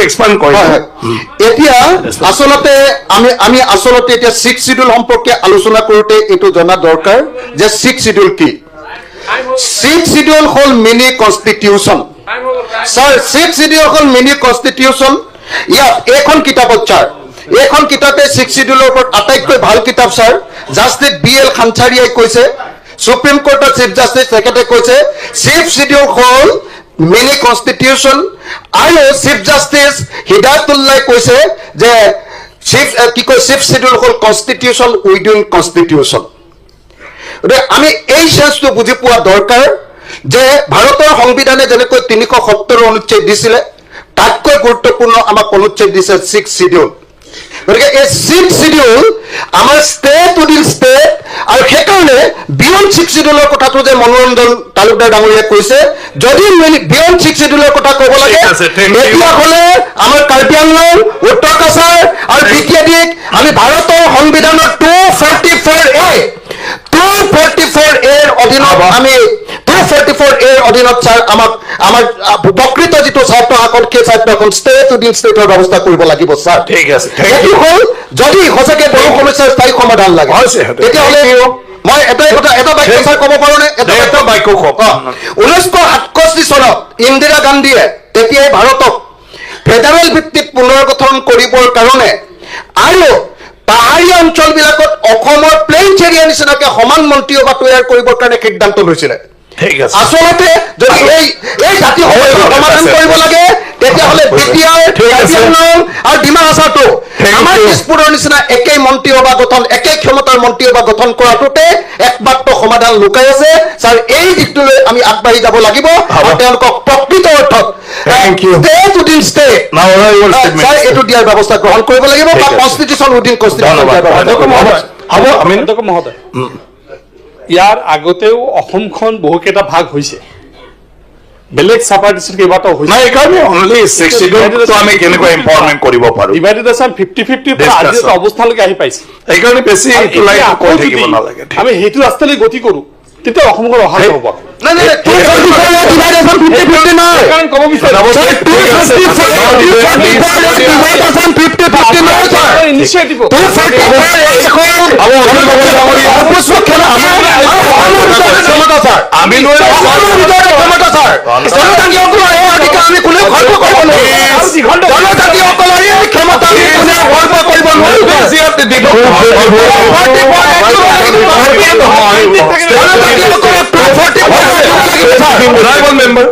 expand কৰে এতিয়া আসলতে আমি আসলতে এতিয়া 6 শিডিউল সম্পৰ্কে আলোচনা কৰোতে এটো জনা দৰকাৰ যে 6 শিডিউল কি 6 শিডিউল হল মিনি কনস্টিটিউশন স্যার 6 শিডিউল হল মিনি কনস্টিটিউশন ইয়াত এখন কিতাপত স্যার এখন কিতাপে 6 শিডিউলৰ ওপৰত আটাইতকৈ ভাল কিতাপ স্যাৰ জাস্টিস BL খানচাৰিয়াই কৈছে সুপ্ৰিম কোৰ্টেৰ চিফ জাস্টিস সেক্ৰেটাৰি কৈছে 6 শিডিউল হল মিনি কনস্টিটিউশন আৰু চিফ জাস্টিস হিদায়তুল্লাহ কৈছে যে চিফ শিডিউল হল কনস্টিটিউশন উইদিন কনস্টিটিউশন আমি এই সেন্সটো বুঝি পোৱা দৰকাৰ যে ভাৰতৰ সংবিধানে যেনেকৈ 370 অনুচ্ছেদ দিছিলে তাতকৈ গুৰুত্বপূৰ্ণ আমাক অনুচ্ছেদ দিছে 6 শিডিউল গতিকে এই 6 শিডিউল আমাৰ ষ্টেট উইদিন ষ্টেট আৰু সেইকাৰণে বিয়ণ্ড 6 শিডিউলৰ কথাটো যে মনোৰঞ্জন তালুকদাৰ ডাঙৰীয়াই কৈছে যদি বিয়ণ্ড 6 শিডিউলৰ কথা ক'ব লাগে তেতিয়াহ'লে আমাৰ কাৰ্বি আংলং উত্তৰ কাছাৰ আৰু বিটিআদিক আমি ভাৰতৰ সংবিধানৰ 244A এৰ অধীনত আমি 244 এৰ অধীনত স্যাৰ আমাৰ প্ৰকৃত যেটো ছাত্ৰ আকল সেই ছাত্ৰখন স্টেট উইদিন স্টেটৰ ব্যৱস্থা কৰিব লাগিব স্যাৰ ঠিক আছে এটো হল যদি হসকে বড় সমস্যাৰ স্থায়ী সমাধান লাগে তেতিয়াহ'লে মই এটা বাক্য স্যাৰ ক'ব পাৰো নে এটা বাক্য কওক 1967 চনত ইন্দিৰা গান্ধীয়ে তেতিয়াই ভাৰতক ফেডাৰেল ভিত্তিত পুনৰ্গঠন কৰিবৰ কাৰণে আৰু পাহাৰীয়া অঞ্চলবিলাকত অসমৰ প্লেইনছ এৰিয়া নিচিনাকে সমান মন্ত্ৰীসভা তৈয়াৰ কৰিবৰ কাৰণে সিদ্ধান্ত লৈছিলে আসলতে যদি এই জাতীয় সমাধান কৰিব লাগে তেতিয়াহ'লে বিটিআৰ আৰু ডিমা হাছাওটো আমাৰ দিছপুৰৰ নিচিনা একেই মন্ত্ৰীসভা গঠন একে ক্ষমতাৰ মন্ত্ৰীসভা গঠন কৰাটোতে একমাত্ৰ সমাধান লুকাই আছে ছাৰ এই দিশটোলৈ আমি আগবাঢ়ি যাব লাগিব আৰু তেওঁলোকক প্ৰকৃত অৰ্থত ষ্টেট উইদিন ষ্টেট ছাৰ এইটো দিয়াৰ ব্যৱস্থা গ্ৰহণ কৰিব লাগিব বা কনষ্টিটিউশ্যন উইদিন কনষ্টিটিউশ্যন হ'ব আমি মহোদয় ইয়াৰ আগতেও অসমখন বহুকেইটা ভাগ হৈছে বেলেগ সেপাৰেটিষ্ট কেইবাটাও হৈছে নাই এইকাৰণে অনলি 6 শিডিউলটো আমি কেনেকৈ এম্পাৱাৰমেণ্ট কৰিব পাৰো ডিভাইডেশ্যন 50-50 আজি অৱস্থালৈকে আহি পাইছে এইকাৰণে বেছি লাইক কৈ থাকিব নালাগে আমি সেইটো ৰাস্তালৈ গতি কৰো তেতিয়া অসমখন অহা হ'ব নাই নাই ডিভাইডেশ্যন 50-50 নাই কাৰণ ক'ব বিচাৰিছো ইনিচিয়েটিভ আমি member